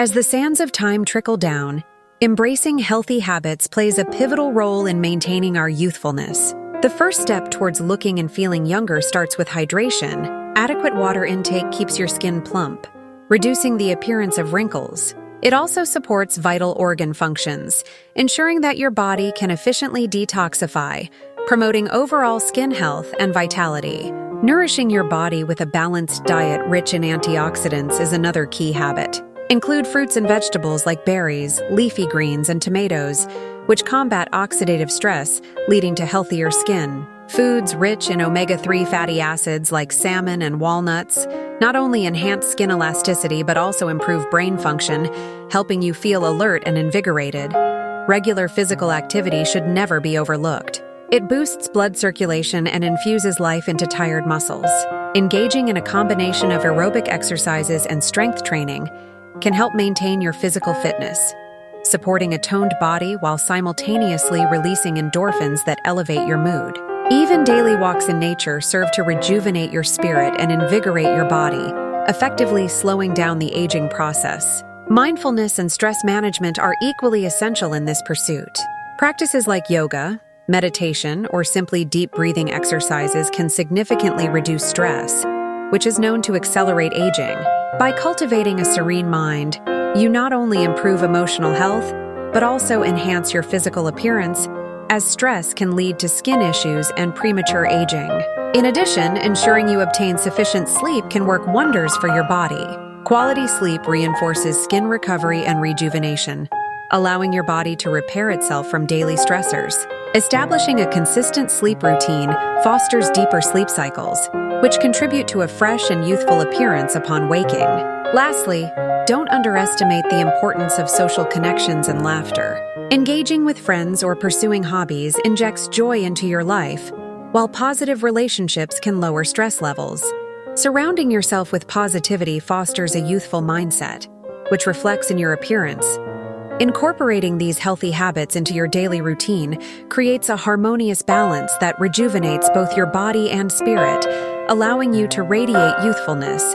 As the sands of time trickle down, embracing healthy habits plays a pivotal role in maintaining our youthfulness. The first step towards looking and feeling younger starts with hydration. Adequate water intake keeps your skin plump, reducing the appearance of wrinkles. It also supports vital organ functions, ensuring that your body can efficiently detoxify, promoting overall skin health and vitality. Nourishing your body with a balanced diet rich in antioxidants is another key habit. Include fruits and vegetables like berries, leafy greens, and tomatoes, which combat oxidative stress, leading to healthier skin. Foods rich in omega-3 fatty acids like salmon and walnuts not only enhance skin elasticity but also improve brain function, helping you feel alert and invigorated. Regular physical activity should never be overlooked. It boosts blood circulation and infuses life into tired muscles. Engaging in a combination of aerobic exercises and strength training can help maintain your physical fitness, supporting a toned body while simultaneously releasing endorphins that elevate your mood. Even daily walks in nature serve to rejuvenate your spirit and invigorate your body, effectively slowing down the aging process. Mindfulness and stress management are equally essential in this pursuit. Practices like yoga, meditation, or simply deep breathing exercises can significantly reduce stress, which is known to accelerate aging. By cultivating a serene mind, you not only improve emotional health, but also enhance your physical appearance, as stress can lead to skin issues and premature aging. In addition, ensuring you obtain sufficient sleep can work wonders for your body. Quality sleep reinforces skin recovery and rejuvenation, allowing your body to repair itself from daily stressors. Establishing a consistent sleep routine fosters deeper sleep cycles, which contribute to a fresh and youthful appearance upon waking. Lastly, don't underestimate the importance of social connections and laughter. Engaging with friends or pursuing hobbies injects joy into your life, while positive relationships can lower stress levels. Surrounding yourself with positivity fosters a youthful mindset, which reflects in your appearance. Incorporating these healthy habits into your daily routine creates a harmonious balance that rejuvenates both your body and spirit, allowing you to radiate youthfulness,